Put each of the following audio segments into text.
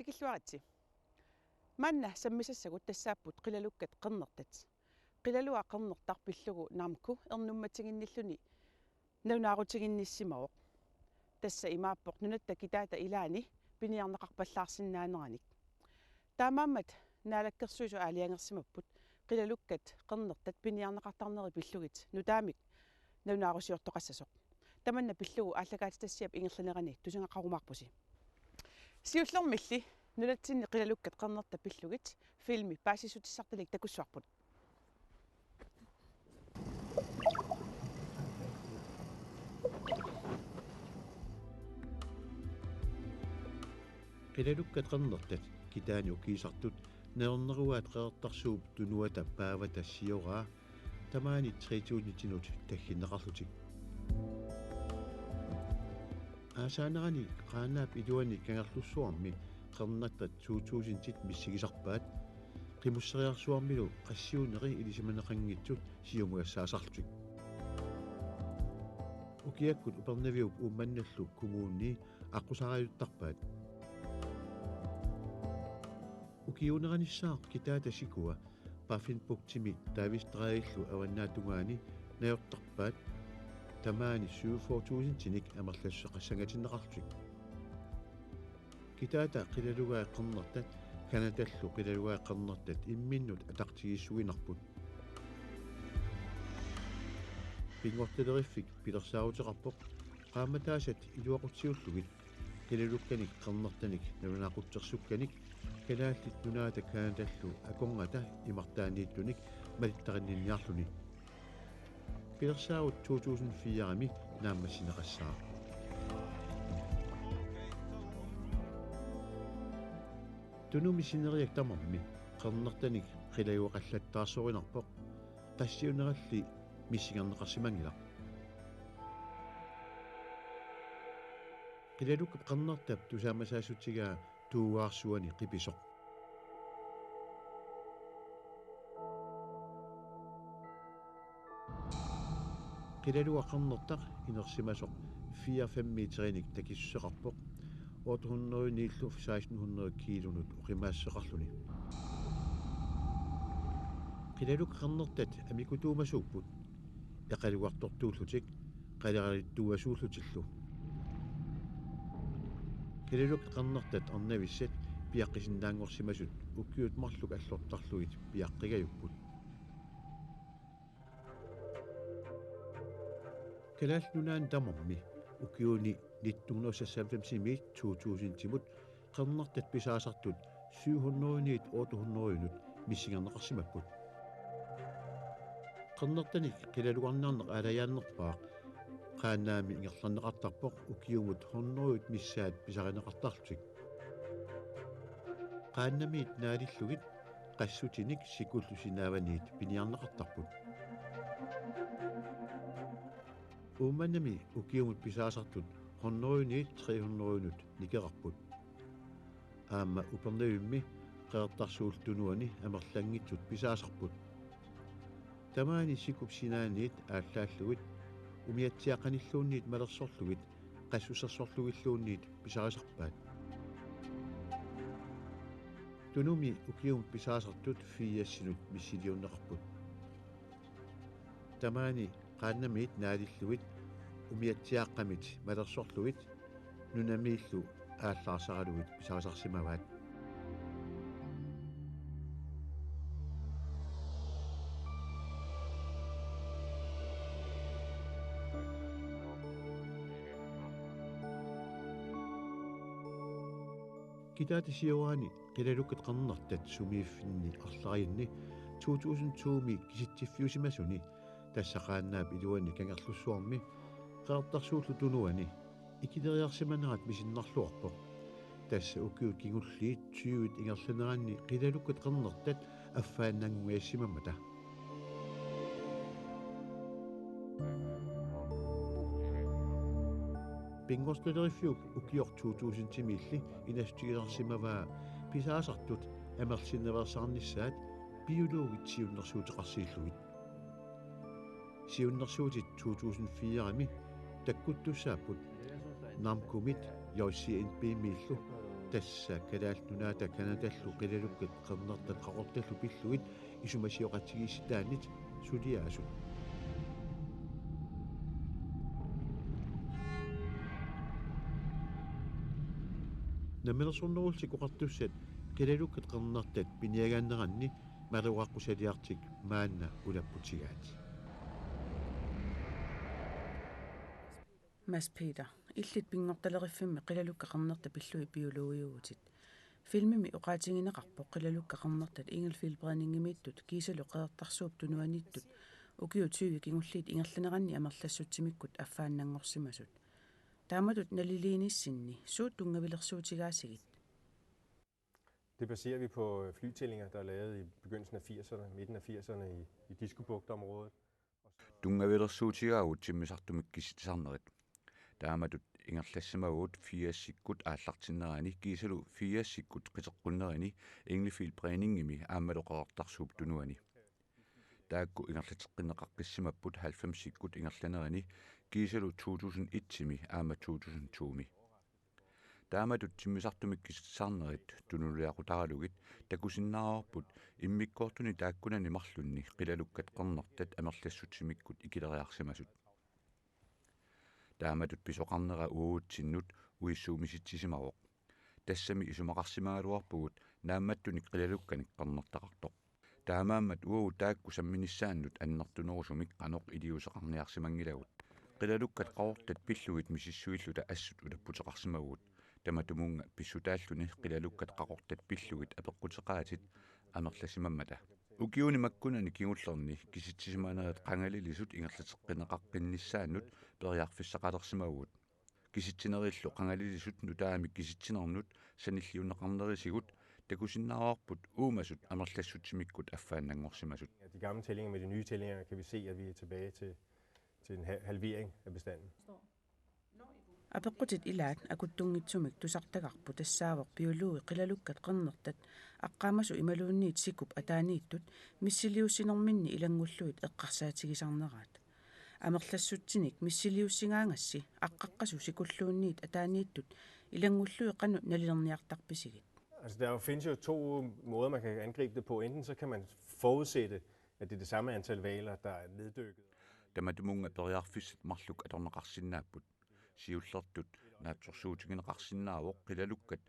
такиллуаритси манна саммисассагут тассааппут қилалуккат қернертат қилалуа қернертарпиллугу наамку ернумматигинниллуни нунаарутигинниссимавоқ тасса имааппоқ нунатта китаата илаани пиниарнеқарпаллаарсинаанераник таамааммат наалаккерсуису аалиангерсимаппут қилалуккат қернертат пиниарнеқартарнери пиллугит нутаамик нунаарусиортоқассасоқ таманна пиллугу ааллагаатитассиап ингерланерани тусангақарумаарпуси сиуллэрмилли нунатсинни қилалуккат қернерта пиллугит филми паасисутиссарталик такуссуарпут қилалуккат қернертат китаани укиисартут нернеруаат қеэртарсууп тунуата паавата сиораа тамаани 30-нитинут таггинеқарлутик аасаанерани қаанаап илуани кангерлуссуарми қернаттат 2000-тит миссигисарпаат қимуссериарсуармилу qassiuneri илисиманеқангитсут сиумуассаасарлутик укиаккут упернавиуп уумманналлу коммуунни аққусариуттарпаат укиунераниссаа китаата сикуа паффинпуктими таавистераиллу аваннаатунгаани наёртарпаат тамаани 4000-тиник амерлассеқассангатиннеқарлутик китаата қилалугаа қернертат канаталлу қилалугаа қернертат имминнут атартигиссуинарпут пингортелериффик пилерсаавутеқарпоқ qaamataasat илуақутсиуллугит қилалукканик қернертаник налунаақутсерсукканик канааллит нунаата канаталлу аконгата имартаанииттуник малиттаринниарлуни пилерсаавут 2004-ами нааммассинеқассаа тунуми синериак тамарми қернертаник қилаюақаллаттаарсоринарпоқ qassiuneralli миссигарнеқарсимангила қилалуккап қернертап тусаамасаасутсигаа тууаарсуани қиписоқ қилалуа қернертақ инерсимасоқ 4-5 метериник такиссеқарпоқ 800-1600 килонут уқимаассеқарлуни қилалук қернертат амикутуумасууппут эқалуартортууллутик қалералиттуасууллутиллу қилалук қернертат орнависсат пиаққисиннаангорсимасут уккиут марлук аллортарлугит пиаққигаюппут калаалнунаан тамарми укиуни 1995 2000-тимут қернертат писаасартут 700-нит 800-нут миссигарнеқарсимаппут қернертаник қилалуарнаарнеқ алаяаннерпаақ қаанаами ингерланнеқартарпоқ укиумут 100-ут миссаат писаринеқартарлутик qaannamiit naalillugit qassutinik sikullusinaavaniit piniarneqartarput uummanami ukiumut pisaasartut 100-niit 300-nut nikerarput aamma upernavimmi qeertarsuultunuani amerlangitsut pisaasarput tamaani sikupsinaaniit aallaallugit umiatsiaqanilluunniit malersorlugit qassusersorlugilluunniit pisarisarpaat tunumi ukium pisaasartut fiiassinut missiliunneqarput tamaani qaannamiit naalillugit umiatsiaqqamit malersorlugit nunamiillu aallarsaralugit pisarisarsimavaat китаати сиораани қилалуккат қернертат сумииффинни арлариинни 2002-ми киситсиффиусимасуни тассақааннаап илуани кангерлуссуарми қеэртарсууллу тунуани икилериарсиманерат мисиннарлуарпоқ тасса укиут кигуллиит 20-ит ингерланераанни қилалуккат қернертат аффааннангуяссимамата пингортлериффиук укиор 2000-тимилли инастигиларсимаваа писаасартут амерсинневерсаарниссаат биологит сиуннэрсуутеқарсииллугит сиуннэрсуутит 2004-ами таккуттуссааппут нармкумит йоссиинпимииллу тасса калааллунаата канадаллу қилалуккат қернертат қақорталлу пиллуит исумасиоқатсигисситаанит сулиаасут намерсорнерулсик оқартуссат калалуккат қернертат пиниагааннеранни малуаққусалиартик маанна улаппутигаат Mads Peter, illit pingortaleriffimme qilalukka qarnerta pillui biologiuutit. Filmimi uqaatingineqarpo qilalukka qarnertat ingelfilbreninngimiittut kiisalu qeertarsuup tunuaniittut ukiutsuigi kingulliit ingerlaneranni amerlassutimikkut affaannangorsimasut. Taamatut naliliinissinni suut tungavilersuutigaasigit. Det baserer vi på flytællinger, der er lavet i begyndelsen af 80'erne, midten af 80'erne i Diskobugtområdet. Tungavilersuutigaavut simmisartumikkissarnerit. Taamatut ingerlassamagut 4 sikkut aallartinnerani kiisalu 4 sikkut qiteqqunnerini inglifilbreninngimi aammaluqerartarsuup tunuani. Taakku ingerlateqqinneqaqqissimaput 90 sikkut ingerlanerini kiisalu 2001-mi aamma 2002-mi. Taamatut simmisartumikkissarnerit tunuliaqutaraluгит takusinnaarput immikkoortuni taakkunani marlunni qilalukkat qernertat amerlassutimikkut ikileriarsimasut. Taamatut pisoqarnera uuutsinnut uissuumisittisimaroq. Tassami isumaqarsimaaluarpugut naammattuni qilalukkanik qernertaqartoq. Taamaammat uu taakku samminissaannut annertunerusumik qanoq iliuseqarniarsimangilagut. Qilalukkat qaortat pilluit misissuilluta assut ulapputeqarsimagut. Tamatumunga pissutaalluni qilalukkat qaqortat pillugit apeqqutеqaatit amerlassimammata. Ukiuni makkunani kingullerni kisitsisimaanerat qangalilisut ingerlateqqinneqaqqinnissaannut periarfissaqalersimagut. Kisitsineriillu qangalilisut nutaamik kisitsinernnut sanilliunneqarnerisigut takusinnaarput uumasut amerlassutimikkut affaannangorsimasut. De gamle tællinger med de nye tællinger kan vi se, at vi er tilbage til en halvering af bestanden. Apeqqutit ilaat akuttungitsumik tusartagarpu tassaavorp biologi qilalukkat qernertat aqqaamasu imaluunniit sikup ataaniittut missiliussinerminni ilangulluit eqqarsaatigisarneraat. Amerlassuttinik missiliussingaangassi aqqaqqasu sikulluunniit ataaniittut ilangullui qanut nalilerniartarpisigit. Altså der findes jo 2 måder man kan angribe det på. Enten så kan man forudsætte, at det er det samme antal hvaler, der er neddykket. Tamatumunga periarfissat marluk atorneqarsinnaapput. Siullertut naatsorsuutigineqarsinnaawoq qilalukkat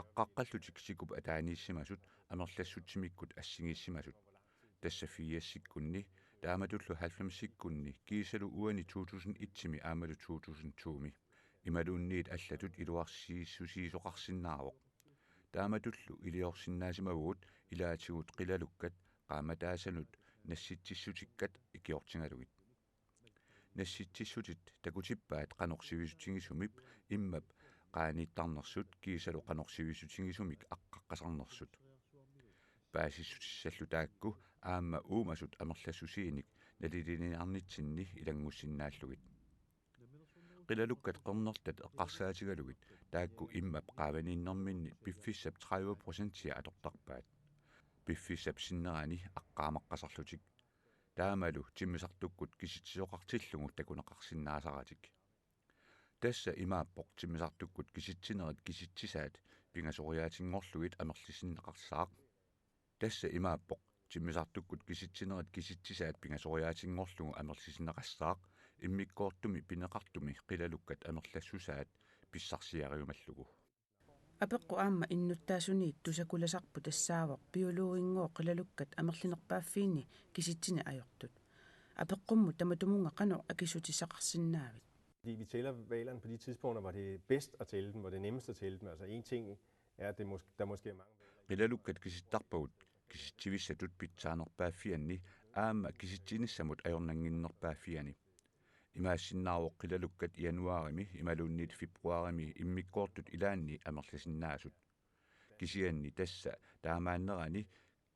aqqaqqallutik sikup ataaniissimasut amerlassutimikkut assingiissimasut. Tassa 4 sikkunni taamatullu 90 sikkunni kiisalu uani 2001-mi aamalu 2002-mi. Imaluunniit allatut iluarsiissusiisoqarsinnaawoq. Taamatullu iliorsinnaasimaguut ilaatigut qilalukkat qaamataasanut nassitsissutikkat ikiortingalugit. Nassitsissutit takutippaat qanorsivisutigisumip immap qaaniittarnersut kiisalu qanorsivisutigisumik aqqaqqasarnersut. Paasissutissallu taakku aamma uumasut amerlassusiinik naliliniarnitsinni ilangussinnaallugit. Qilalukkat qernertat eqqarsaatigalugit taakku immap qaavaniinnerminni piffissap 30% atortarpaat. Piffissap sinnerani aqqaameqqasarlutik. Taamalu timmisartukkut kisitsisoqartillugu takuneqarsinnaasaratik. Tassa imaappoq timmisartukkut kisitsinerit kisitsisaat pingasoriaatingorlugit amerlisinneqarsaaq. Tassa imaappoq timmisartukkut kisitsinerit kisitsisaat pingasoriaatingorlugu amerlisinneqassaaq immikkoortumi pineqartumi qilalukkat amerlassusaat pissarsiariumallugu. Apeqqu aamma innuttaasuniit tusakulasarpu tassaavorp biologinngoo qilalukkat amerlinerpaaffiini kisitsine ajortut. Apeqqummu tamatumunga qanoq akisutissaqarsinnaavit. Fordi vi tæller hvalerne på de tidspunkter, hvor det er bedst at tælle dem, hvor det er nemmest at tælle dem. Altså en ting er, at der måske er mange. Qilalukkat kisittarpagut kisitsivisatut pitsaanerpaaffianni aamma kisitsinissamut ajornanginnerpaaffiani. Imaassinnaawoq qilalukkat januarimi imaluunniit februarimi immikkoortut ilaanni amerlasinnaasut. Kisianni tassa taamaannerani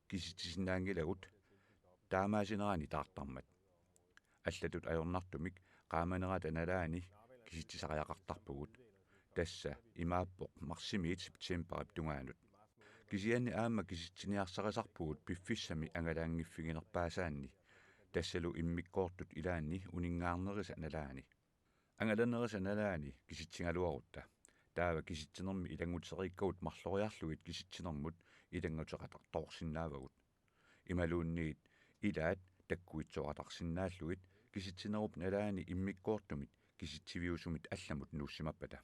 kisitsisinnaangilagut taamaasinerani taartarmat. Allatut ajornartumik qaamanerata nalaani kisitsisariaqartarpugut. Tassa imaappoq marsimiit septemberip tungaanut. Kisianni aamma kisitsiniarsaqasarpugut piffissami angalaangiffiginerpaasaanni. Tassalu immikkoortut ilaanni uningaarnerisa nalaani. Angalanerisa nalaani kisitsingaluarutta. таава киситсинерми илангутериккавут марлориарлугит киситсинермут илангутеқатарторсиннаавагут ималуунниит илаат таккуитсоқатарсиннааллугит киситсинеруп налаани иммиккоортумит киситсивиусумит алламут нууссимаппата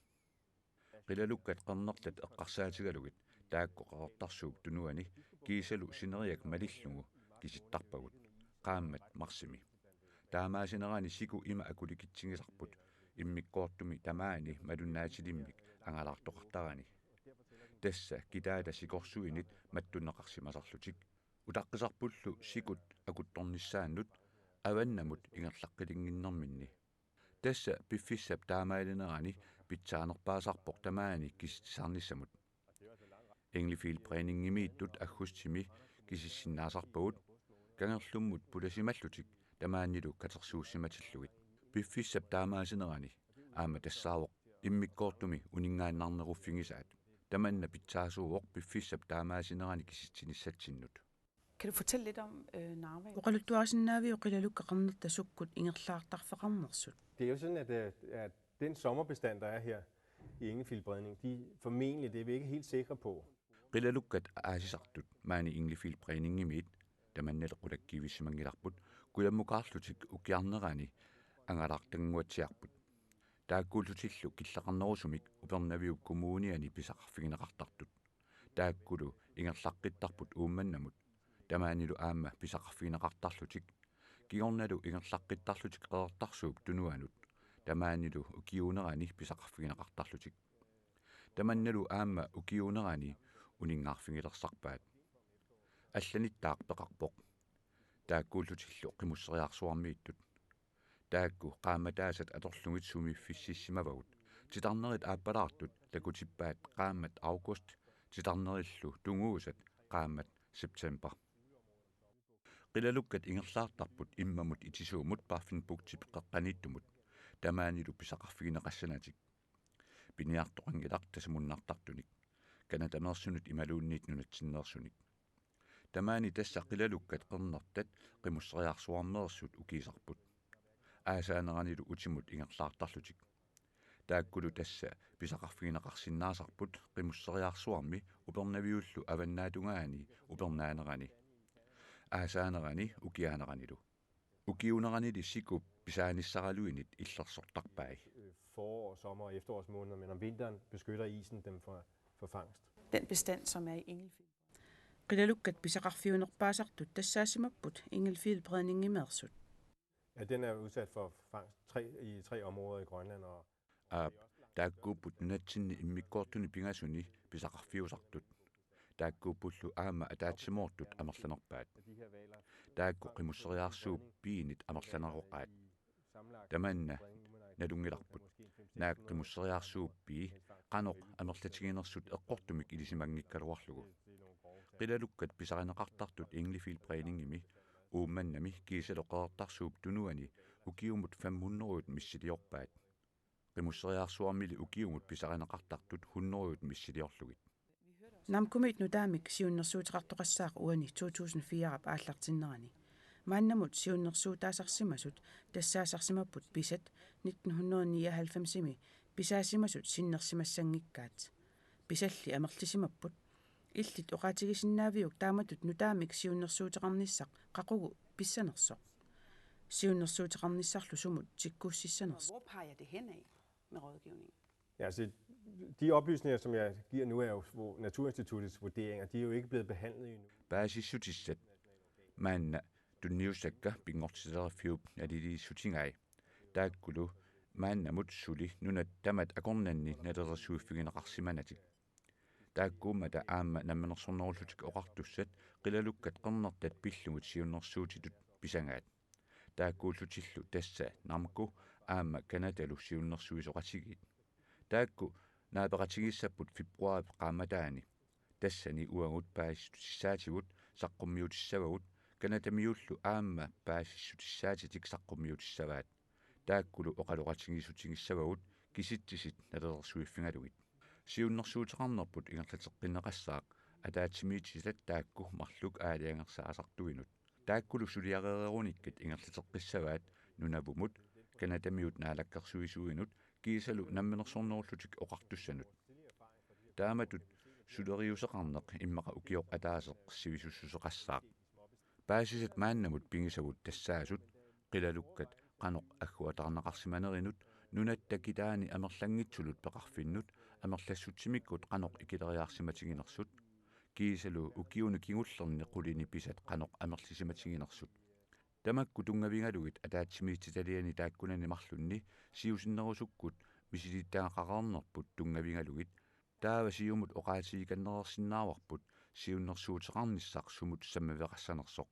қилалуккат қернерлат эққарсаатигалугит таакко қақартарсууп тунуани киисалу синериак малиллугу киситтарпагут qaammat marsimi таамаасинерани сику има акуликитсигисарпут иммиккоортуми тамаани малуннаатилиммик ангалаартоқартарани тасса китаата сикорсуинит маттунеқарсимасарлутик утаққисарпуллу сикут акутторниссааннут аваннамут ингерлаққилингиннэрминни тасса пиффиссап таамаалинерани питсаанерпаасарпоқ тамаани киситсарниссамут инглифил пренингимииттут аггустими кисиссиннаасарпагут кангерлуммут пуласималлутик тамааннилу катерсууссиматиллугит пиффиссап таамаасинерани аама тассаавоқ иммиккоортуми унингааннарнеруффигисаат таманна питсаасууоқ пиффиссап таамаасинерани киситсиниссатсиннут. Kan du fortælle lidt om Narva? Uqaluttuasinnaavio qilalukka qernerta sukkut ingerlaartarfeqarnersut. Det er jo sådan, at den sommerbestand, der er her i Englefildbredning, de formentlig, det er vi ikke helt sikre på. qilalukkat aasisartut maani inglifil preeningimiit tamannalequlakkivissimangilарпут куяммукаарлутик укиарнерани ангалаартангуатсиарпут тааккуулутиллу киллақарнерусумик упернавиук коммууниани писақарфигинеқартартут тааккулу ингерлаққиттарпут уумманнамут тамаанилу аама писақарфигинеқартарлутик кигорналу ингерлаққиттарлутик қеэртарсууп тунуанут тамаанилу укиунерани писақарфигинеқартарлутик таманналу аама укиунерани унингаарфигилерсарпаат алланиттаақ пеқарпоқ тааккуулутиллу қимуссериарсуармииттут таакку qaamataasat atorlungit sumiffississimavagut titarnerit aappalaartut lakutippaat qaammat august titarnerillu tunguusat qaammat september qilalukkat ingerlaartarput immamut itisuumut parfinpuktip qeqqanittumut tamaanilu pisaqarfigineqassanatik piniartoqangilaq tasimunnartartunik kanatamersunut imaluunniit nunatsinneersunik tamaani tassa qilalukkat qernertat qimusseriarsuarneersut ukiisarput аасаанеранилу утимут ингерлаартарлутик тааккулу тасса писақарфигинеқарсиннаасарпут қимуссериарсуарми упернавиуллу аваннаатунгаани упернаанерани аасаанерани укиаанеранилу укиунеранили сикуп писааниссаралуинит иллерсортарпаи Forår, sommer og efterårsmåneder, men om vinteren beskytter isen dem for fangst. Den bestand, som er i Engelfield. Qilalukkat pisaqarfiunerpaasartut tassaassimapput ingelfiilbredningimeersut. Ja, den er udsat for fangst i tre områder i Grønland. Taakkuupput nunatsinni immikkoortuni pingasuni pisaqarfiusartut taakkuuppullu aama ataatsimuortut amerlanerpaat taakku qimusseriaarsuup piinit amerlaneroqaat tamanna nalungilarput naaqqimusseriaarsuuppii qanoq amerlatiginersut eqqortumik ilisimangikkaluarlugu qilalukkat pisarineqartartut Englifil preeningimi uummannami kiisaloqeertarsuup tunuani ukiumut 500 missiliorpaat qimusseriaarsuarmili ukiumut pisarineqartartut 100 missiliorlugit namkumit nutaamik siunnersuutiqartoqassaaq uani 2004 aallartinnerani maannamut siunnersuutaasarsimasut tassaasarsimapput pisat 1999 pisaasimasut sinnersimassangikkaat pisalli amerlisimapput illit oqaatigisinnaaviyuk taamatut nutaamik siunnersuutiqarnissaq qaqugu pissanersoq siunnersuutiqarnissarlu sumut tikkuussissanersoq. Hvor peger det hen af med rådgivning? Ja, altså, de oplysninger, som jeg giver nu, er jo Naturinstituttets vurderinger. De er jo ikke blevet behandlet endnu. Baasissutissat maanna tunniussakka pingortiserfiup naliliissutingai taakkulu maannamut suli nunat tamat akornanni nalerisuuffigineqarsimanatik taakkuumata aamma nammanersornerullutik oqartussat qilalukkat qernertat pillugut siunnersuutitut pisangaat taakkuullutillu tassa narmku aamma kanatalu siunnersuisoqatigit taakku naapeqatigissapput februarip qaamataani tassani uagut paasissaatigut saqqummiutissavagut kanatamiullu aamma paasissutissaatik saqqummiutissavaat taakkulu oqaloqatigissutigissavagut kisittisit nalersuiffingalugit siunnersuutiqarnerput ingerlateqqinneqassaaq ataatimiitilat taakku marluk aaliangersaasartuinut taakkulu suliareerunikkat ingerlateqqissavaat nunavumut kanatamiut naalakkersuisuinut kiisalu namminersornerullutik oqartussanut taamatut suleriuseqarneq immaqa ukioq ataaseq sivisussuseqassaaq paasisat maannamut pingisavut tassaasut qilalukkat qanoq agguatarnaqarsimanerinut nunatta kitaani amerlangitsulut peqarfinnut amerlassutsimikut qanoq ikileriaarsimatiginersut kiisalu ukiunu kingullerni qulini pisat qanoq amerlisimatiginersut tamakku tungavingalugit ataatsimiitsitaliani taakkunani marlunni siusinnerusukkut misilittaaqaqarnerput tungavingalugit taava siumut oqaatigikannerersinnaawarput siunnersuuteqarnissaq sumut sammaveqassanersoq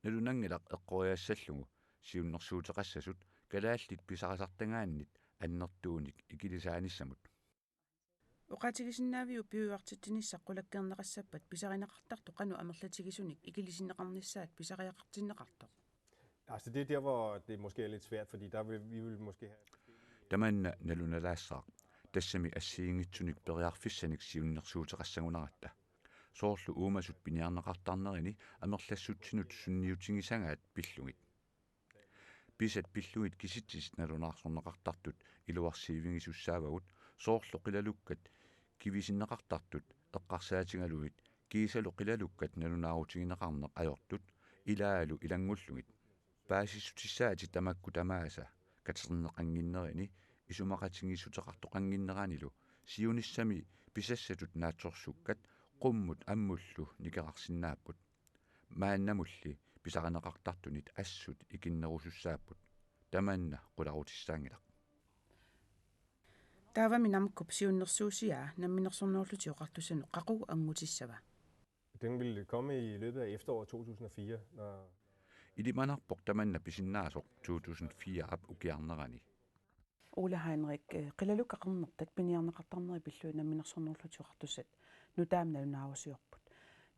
nalunangilaq eqqoriassallungu siunnersuuteqassasut kalaallit pisaqasartangaannit annertuunik ikilisaanисsamут Oqaatigisinnaavиу piuartittinissaq qulakkeerneqassappat pisarinaqartartu qanu amerlatigisunik ikilisinneqarnissaat pisariaqartinneqartoq. Altså det er der, hvor det måske er lidt svært, fordi der vil vi vil måske have... tamanna nalunalaassaaq tassami assiingitsunik periarfissanik siunnersuuteqassagunaratta soorlu uumasut piniarneqartarnerini amerlassutsinut sunniutingisangaat pillungit pisat pillungit kisittisit nalunaarsorneqartartut iluarsiivingisussaavagut soorlu qilalukkat kivisinneqartartut eqqarsaatigaluit kiisalu qilalukkat nalunaarutigineqarneq ajortut ilaalu ilangullugit paasissutissaati tamakku tamaasa katerneqanginnerini isumaqatingissuteqartoqanginneranilu siunissami pisassatut naatsorsukkat qummut ammullu nikeqarsinnaapput maannamulli pisareneqartartunit assut ikinnerusussaapput tamanna qularutissaangilaq Taavami namkup siunnersuusiaa namminersornerluti oqartussanu qaqu angutissava. Den vil komme i løbet af efteråret 2004, når... ilimanarpoq tamanna pisinnaasoq 2004 ap ukiarnerani Ole Heinrich, qilalukaqernertat piniarneqartarneri pillu namminersornerluti oqartussat nutaamna lunaarusiorput.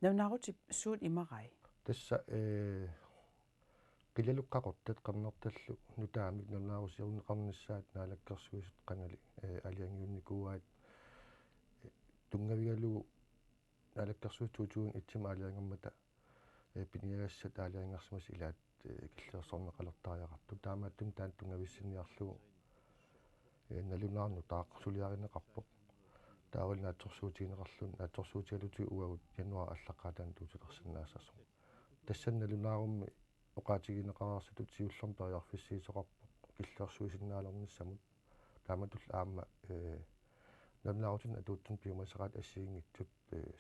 Naunaaruti suut imarai. Tassa qilalukqaqortat qernertallu nutaamik nunaarusiorneqarnissaat naalakkersuisut qanali aliangiunnikuuaat tungavigalugu naalakkersuut tuutuun itsima aliangermata piniagassat aliangersimas ilaat killeersorneqalertariaqartu taamaattun taan tungavissiниарлугу nalunаарnu taaqsuliarineqarpoq taawal naatsorsuutigineqarlun naatsorsuutigalути uagut januar allaqaataan tuutulersinnaassarsu tassan nalunаарummi oqaatigineqararsatut siullorm periarfissiisoqarpoq killeersuisinnaalernissamut taamatull aamma nalunaarutin atuuttun piumasaqaat assiingittut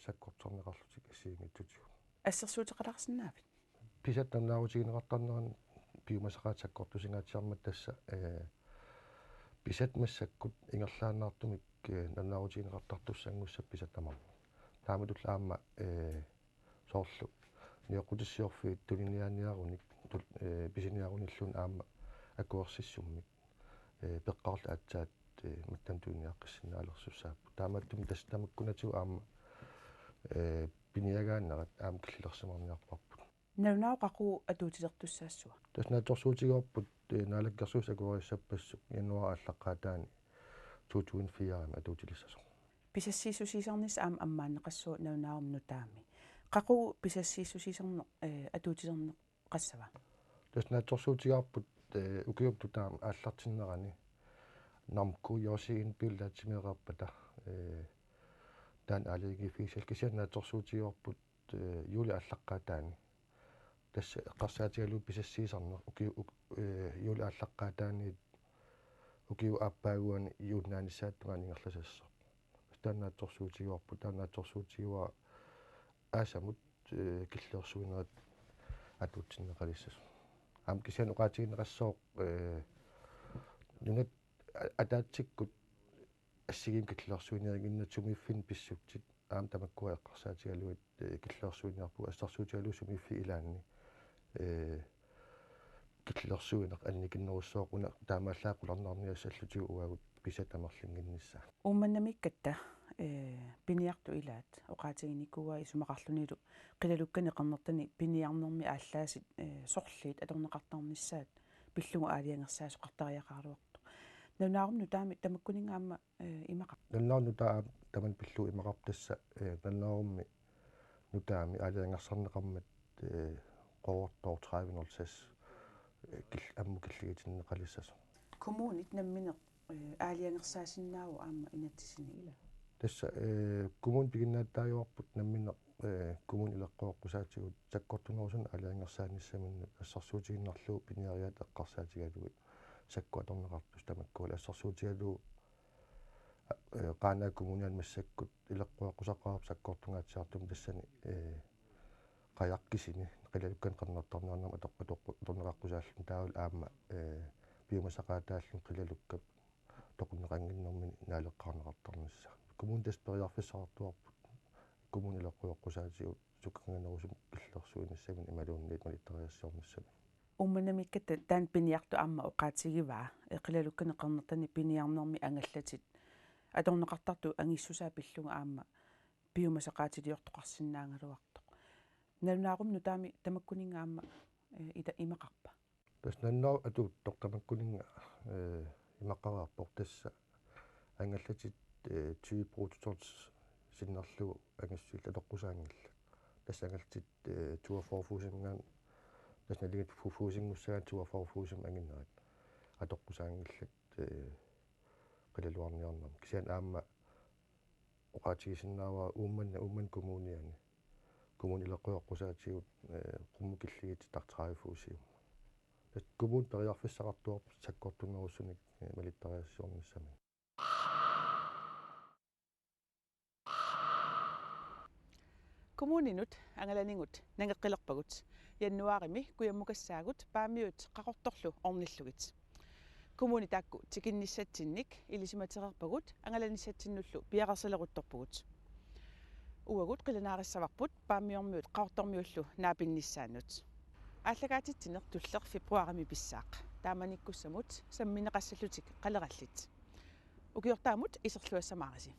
sakkortorneqarlutik assiingittutigu Assersuuteqalarsinnaavit. pisat nalunaaruutigineqartarneran piumasaqaat sakkortusingaatiarmat tassa pisat massakkut ingerlaannaartumik nalunaaruutigineqartartussangussap pisat amar taamatull aamma soorlu niaqutissiorfiit tuliniaaniarunik pisiniarunillun aamma akuersissummik peqqarlu aatsaat mattam tuuniaqqissinaalersussaappu taamattum tastamakkunatu aamma piniagaannerat aam killelersimarniarparput Naunaaru qaqu atuutilertussaassua. tasnaatsorsuutigiorput naalakkersuus akueriassappassuk januar allaqaataani 2004 atuutilissasor Pisassiissusiisarnis aam ammaanneqassuu naunaarum nutaami. Qaqu pisassiissusiisarneq atuutilerneq qassava. tasnaatsorsuutigiarput ukiuptu taam aallartinnerani namku yoosiin pillaatsimieqarpata taan aaligi fiisal kisiannaatsorsuutigiorput juuli allaqaataani tassa eqqarsaatigalu pisassiisarneq juuli allaqaataani ukiu aappaaguani juulnaanissaattumaan ingerlasasser taannaatsorsuutigiorput taannaatsorsuutigiua aasamut killeersuinerat atuutsinneqalissas aam kisian oqaatigineqassooq nunat ataatsikkut ассигим киллерсуиниагиннатсумиффин писсутсит аам тамаккуа эққарсаатигалуит киллерсуиниарпу ассарсуутигалу сумиффи илаанни киллерсуинеқ анникиннеруссооқ уна таамааллаақуларнаарниассаллутигу уагут писатамерлингиннисса Ummannamikkatta piniartu ilaat oqaatiginikkuа isumaqarlunilu qilalukkan eqernertani piniarnermi ааllaasit sorliit atorneqartarnissaat pillugu aaliangersaasoqartariaqaaruartu nunaarum taami tamakkuningaamma imaqar nunnaarnu taa taman pillu imaqartassa nunnaarummi nutaami aaliangersarneqarmat qoortor 30 kill ammu killigitinneqalissas kommunit nammineq аалиангерсаасиннааву аама инатсисини тасса коммун пигиннааттаажуарпут наммина коммун илеққоққусаатигут саккортунерусун алиангерсааниссаминнут ассарсуутигиннарлуу пиниариат эққарсаатигалугут сакку аторнеқартус тамаккуул ассарсуутигалуу qaanaa kommunian massakkut ileqquaqusaqarap sakkortungaatiartum tassani qayaqqisini qilalukkan qernartarnaarnama atoqqatorneqaqqusaallun taavul aamma piumasaqaataallun qilalukkap toqunneqanginnermini naaleqqarneqartarnissa kommun tasperiarfissaqartuarput kommun ileqquaqqusaatigut sukkanganerusum killersuinissami imaluunniit malittariassiornissami умманамикката таан пиниарту аама оqaатигиваа qilalukkan qernertani piniarnermi angallatit аторнеқартарту ангиссусаа пиллунга аама пиумасақаатилиортоқарсинаангалуартоқ налунаарум нутаами тамаккунинга аама ита имақарпа тас наннаа атуuттоқ тамаккунинга имаққараарпор тасса ангаллатит 20 прототипс синнерлугу ангассуил атоққусаангилла тасса ангалтит 42 тас налигит фуфусингуссагаа 42 ангиннерат атоққусаангиллат qilaluarniarnam kisian aamma oqaatigisinnaavaa uumman kommuniani kommun ileqquaqqusaatigut qummukilligit tartaraaifuusium tat kommun periarfissaqartuarp sakkortunerussunik malittariassiornissami kommuninut angalaningut nangeqqilerpagut jannuarimi kuyammukassaagut paamiut qaqortorlu ornillugit kommuni taakku tikinnissatsinnik ilisimatererpagut angalanissatsinnullu piaqarsaleruttorpugut uagut qilanaarissavarput paammiormiut qaortormiullu naapinnissaannut ааллагаатитсинер туллер фебруарими писсаақ тааманиккуссамут самминеқассаллутик қалераллит укиортаамут исерлуассамаариси